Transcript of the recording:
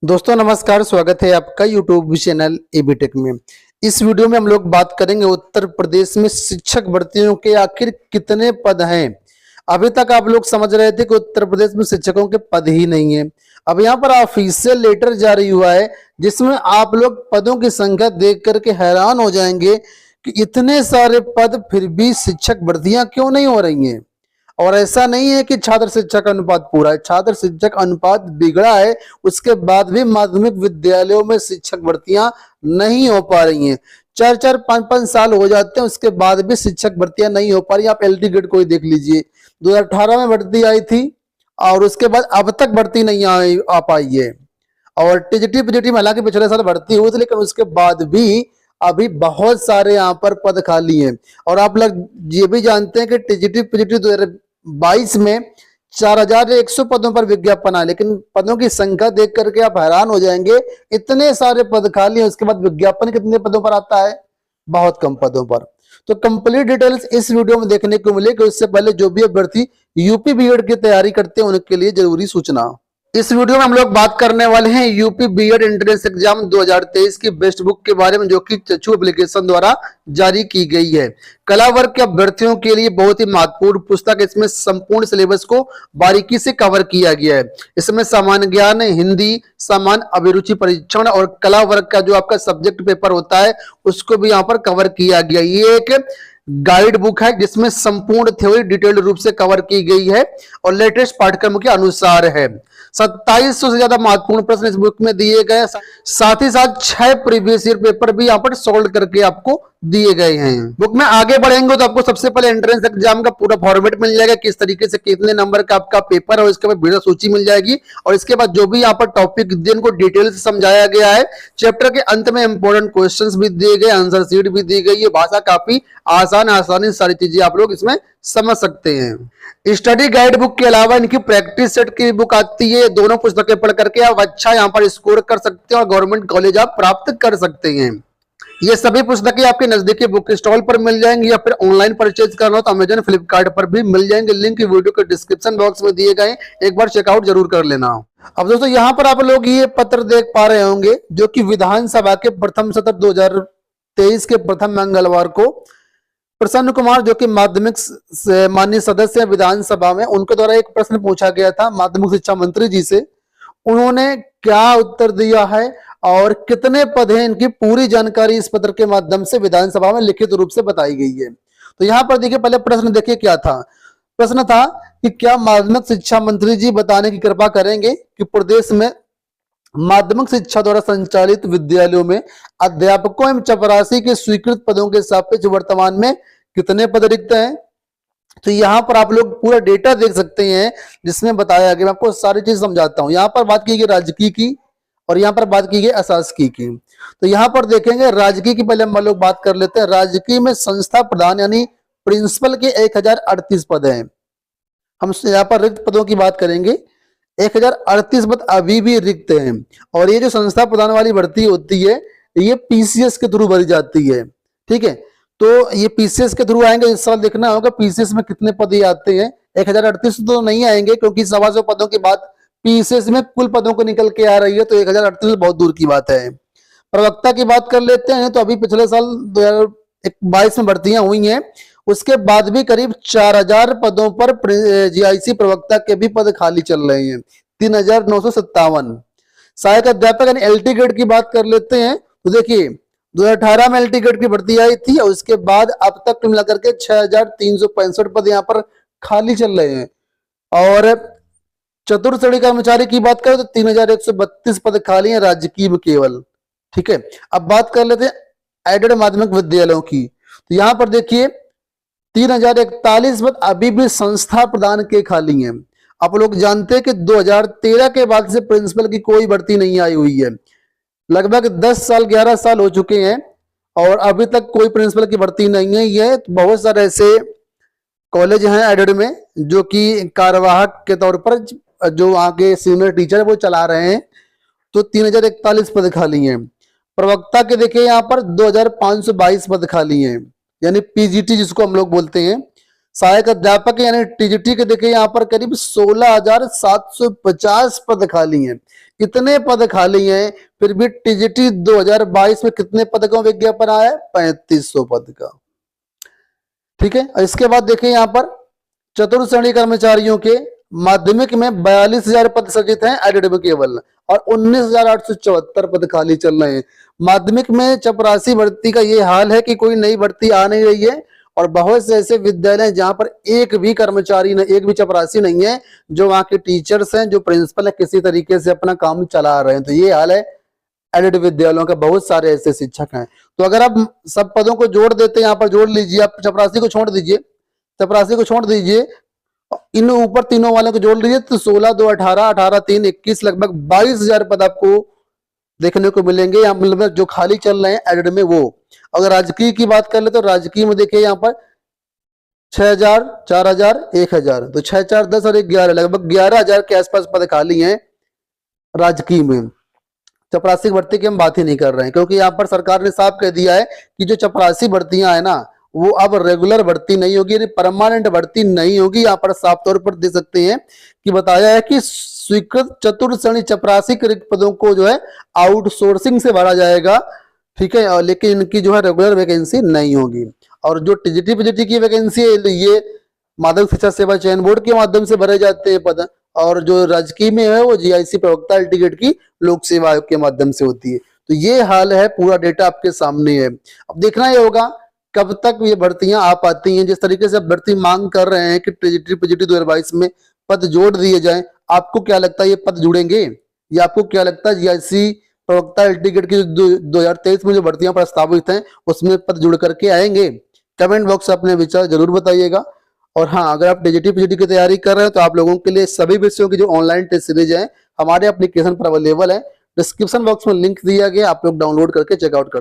दोस्तों नमस्कार, स्वागत है आपका यूट्यूब चैनल एबी टेक में। इस वीडियो में हम लोग बात करेंगे उत्तर प्रदेश में शिक्षक भर्तियों के आखिर कितने पद हैं। अभी तक आप लोग समझ रहे थे कि उत्तर प्रदेश में शिक्षकों के पद ही नहीं है। अब यहाँ पर ऑफिशियल लेटर जारी हुआ है जिसमें आप लोग पदों की संख्या देख करके हैरान हो जाएंगे कि इतने सारे पद फिर भी शिक्षक भर्तियां क्यों नहीं हो रही हैं। और ऐसा नहीं है कि छात्र शिक्षक अनुपात पूरा है, छात्र शिक्षक अनुपात बिगड़ा है। उसके बाद भी माध्यमिक विद्यालयों में शिक्षक भर्तियां नहीं हो पा रही हैं। 4-4, 5-5 साल हो जाते हैं, उसके बाद भी शिक्षक भर्तियां नहीं हो पा रही। आप एलटी ग्रेड को ही देख लीजिए, 2018 में भर्ती आई थी और उसके बाद अब तक भर्ती नहीं आ पाई है। और टीजीटी पीजीटी में हालांकि पिछले साल भर्ती हुई थी, लेकिन उसके बाद भी अभी बहुत सारे यहाँ पर पद खाली हैं। और आप लोग ये भी जानते हैं कि टीजीटी पीजीटी 2022 में 4100 पदों पर विज्ञापन आया, लेकिन पदों की संख्या देख करके आप हैरान हो जाएंगे, इतने सारे पद खाली हैं। उसके बाद विज्ञापन कितने पदों पर आता है? बहुत कम पदों पर। तो कंप्लीट डिटेल्स इस वीडियो में देखने को मिलेगी। उससे पहले जो भी अभ्यर्थी यूपी बीएड की तैयारी करते हैं उनके लिए जरूरी सूचना। इस वीडियो में हम लोग बात करने वाले हैं यूपी बीएड एंट्रेंस एग्जाम 2023 की बेस्ट बुक के बारे में, जो कि चक्षु एप्लीकेशन द्वारा जारी की गई है। कला वर्ग के अभ्यर्थियों के लिए बहुत ही महत्वपूर्ण पुस्तक। इसमें संपूर्ण सिलेबस को बारीकी से कवर किया गया है। इसमें सामान्य ज्ञान, हिंदी, सामान्य अभिरुचि परीक्षण और कला वर्ग का जो आपका सब्जेक्ट पेपर होता है उसको भी यहाँ पर कवर किया गया। ये एक गाइड बुक है जिसमें संपूर्ण थ्योरी डिटेल्ड रूप से कवर की गई है और लेटेस्ट पाठ्यक्रम के अनुसार है। 2700 से ज्यादा महत्वपूर्ण प्रश्न इस बुक में दिए गए, साथ ही साथ 6 प्रीवियस ईयर पेपर भी यहाँ पर सोल्व करके आपको दिए गए हैं। बुक में आगे बढ़ेंगे तो आपको सबसे पहले एंट्रेंस एग्जाम का पूरा फॉर्मेट मिल जाएगा, किस तरीके से कितने नंबर का आपका पेपर है, उसके बाद वीडियो सूची मिल जाएगी। और इसके बाद जो भी यहाँ पर टॉपिक जिनको डिटेल से समझाया गया है, चैप्टर के अंत में इंपॉर्टेंट क्वेश्चंस भी दिए गए, आंसर शीट भी दी गई है। भाषा काफी आसानी सारी चीजें आप लोग इसमें समझ सकते हैं। स्टडी गाइड बुक के अलावा इनकी प्रैक्टिस सेट की बुक आती है। दोनों पुस्तकें पढ़ करके आप अच्छा यहाँ पर स्कोर कर सकते हैं और गवर्नमेंट कॉलेज आप प्राप्त कर सकते हैं। ये सभी पुस्तकें आपके नजदीकी बुक स्टॉल पर मिल जाएंगी, या फिर ऑनलाइन परचेज करना हो तो अमेजन, फ्लिपकार्ट पर भी मिल जाएंगे। लिंक वीडियो के डिस्क्रिप्शन बॉक्स में दिए गए, एक बार चेकआउट जरूर कर लेना। अब दोस्तों यहाँ पर आप लोग ये पत्र देख पा रहे होंगे जो कि विधानसभा के प्रथम सत्र 2023 के प्रथम मंगलवार को प्रसन्न कुमार, जो कि माध्यमिक माननीय सदस्य है विधानसभा में, उनके द्वारा एक प्रश्न पूछा गया था माध्यमिक शिक्षा मंत्री जी से। उन्होंने क्या उत्तर दिया है और कितने पद हैं, इनकी पूरी जानकारी इस पत्र के माध्यम से विधानसभा में लिखित रूप से बताई गई है। तो यहाँ पर देखिए, पहले प्रश्न देखिए क्या था। प्रश्न था कि क्या माध्यमिक शिक्षा मंत्री जी बताने की कृपा करेंगे कि प्रदेश में माध्यमिक शिक्षा द्वारा संचालित विद्यालयों में अध्यापकों एवं चपरासी के स्वीकृत पदों के सापेक्ष वर्तमान में कितने पद रिक्त हैं। तो यहाँ पर आप लोग पूरा डेटा देख सकते हैं जिसमें बताया गया। मैं आपको सारी चीज समझाता हूँ। यहाँ पर बात की गई राजकीय की और यहाँ पर बात की गई अशासकीय की। तो यहाँ पर देखेंगे राजकीय की पहले हम लोग बात कर लेते हैं। राजकीय में संस्था प्रधान यानी प्रिंसिपल के 1038 पद हैं। हम यहाँ पर रिक्त पदों की बात करेंगे। 1038 पद अभी भी रिक्त हैं। और ये जो संस्था प्रधान वाली भर्ती होती है ये पीसीएस के थ्रू भरी जाती है। ठीक है, तो ये पीसीएस के थ्रू आएंगे। इस साल देखना होगा पीसीएस में कितने पद ये आते हैं। 1038 तो नहीं आएंगे क्योंकि 125 पदों की बात पीसीएस में कुल पदों को निकल के आ रही है, तो 1038 बहुत दूर की बात है। प्रवक्ता की बात कर लेते हैं तो अभी पिछले साल 2022 में भर्तियां हुई हैं, उसके बाद भी करीब 4000 पदों पर जीआईसी प्रवक्ता के भी पद खाली चल रहे हैं। 3957 सहायक अध्यापक यानी एलटी ग्रेड की बात कर लेते हैं तो देखिए 2018 में एलटी ग्रेड की भर्ती आई थी और उसके बाद अब तक मिलाकर के 6365 पद यहाँ पर खाली चल रहे हैं। और चतुर्थ श्रेणी कर्मचारी की बात करें तो 3132 पद खाली हैं राजकीय में केवल। ठीक है, अब बात कर लेते हैं एडेड माध्यमिक विद्यालयों की। तो यहाँ पर देखिए 3041 पद अभी भी संस्था प्रदान के खाली हैं। आप लोग जानते हैं कि 2013 के बाद से प्रिंसिपल की कोई भर्ती नहीं आई हुई है। लगभग 10 साल 11 साल हो चुके हैं और अभी तक कोई प्रिंसिपल की भर्ती नहीं आई है। तो बहुत सारे ऐसे कॉलेज हैं एडेड में जो कि कार्यवाहक के तौर पर जो वहां के सीनियर टीचर है वो चला रहे हैं। तो 3041 पद खाली हैं। प्रवक्ता के देखिए यहाँ पर 2522 पद खाली हैं, यानी पीजीटी जिसको हम लोग बोलते हैं। सहायक अध्यापक यानी टीजीटी के देखिए यहाँ पर करीब 16750 पद खाली हैं। इतने पद खाली हैं, फिर भी टीजीटी 2022 में कितने पद का विज्ञापन आया है? 3500 पद का। ठीक है, इसके बाद देखिए यहाँ पर चतुर्थ श्रेणी कर्मचारियों के माध्यमिक में 42,000 पद सृजित हैं एडिड में केवल, और 19,874 पद खाली चल रहे हैं। माध्यमिक में चपरासी भर्ती का ये हाल है कि कोई नई भर्ती आ नहीं रही है, और बहुत से ऐसे विद्यालय हैं जहां पर एक भी कर्मचारी एक भी चपरासी नहीं है, जो वहां के टीचर्स हैं, जो प्रिंसिपल है, किसी तरीके से अपना काम चला रहे हैं। तो ये हाल है एडेड विद्यालयों का, बहुत सारे ऐसे शिक्षक हैं। तो अगर आप सब पदों को जोड़ देते हैं, यहाँ पर जोड़ लीजिए, आप चपरासी को छोड़ दीजिए, चपरासी को छोड़ दीजिए, इन ऊपर तीनों वालों को जोड़ लीजिए, तो 16, 2, 18, 18, 3, 21, लगभग 22,000 पद आपको देखने को मिलेंगे यहाँ, मतलब जो खाली चल रहे हैं एडेड में वो। अगर राजकीय की बात कर ले तो राजकीय में देखिए यहाँ पर 6,000, 4,000, 1,000, तो 6, 4, 10 और 11, लगभग 11,000 के आसपास पद खाली हैं राजकीय में। चपरासी भर्ती की हम बात ही नहीं कर रहे हैं, क्योंकि यहाँ पर सरकार ने साफ कह दिया है कि जो चपरासी भर्तियां है ना, वो अब रेगुलर भर्ती नहीं होगी, परमानेंट भर्ती नहीं होगी। यहाँ पर साफ तौर पर दे सकते हैं कि बताया है कि स्वीकृत चतुर्थ श्रेणी चपरासी रिक्त पदों को जो है आउटसोर्सिंग से भरा जाएगा। ठीक है, और लेकिन इनकी जो है रेगुलर वैकेंसी नहीं होगी। और जो टीजीटी पीजीटी की वैकेंसी है, ये माध्यमिक शिक्षा सेवा चयन बोर्ड के माध्यम से भरे जाते हैं पद, और जो राजकीय में है वो जीआईसी प्रवक्ता एल्टीगेट की लोक सेवा आयोग के माध्यम से होती है। तो ये हाल है, पूरा डेटा आपके सामने है। अब देखना ये होगा कब तक ये भर्तियां आ पाती हैं। जिस तरीके से भर्ती मांग कर रहे हैं कि टीजीटी पीजीटी 2022 में पद जोड़ दिए जाएं, आपको क्या लगता है ये पद जुड़ेंगे, या आपको क्या लगता है जीआईसी प्रवक्ता एल्टीगेट की 2023 में जो भर्तियां प्रस्तावित हैं उसमें पद जुड़ करके आएंगे? कमेंट बॉक्स में अपने विचार जरूर बताइएगा। और हाँ, अगर आप टीजीटी पीजीटी की तैयारी कर रहे हैं तो आप लोगों के लिए सभी विषयों की जो ऑनलाइन टेस्ट सीरीज है हमारे एप्लीकेशन पर अवेलेबल है। डिस्क्रिप्शन बॉक्स में लिंक दिया गया, आप लोग डाउनलोड करके चेकआउट कर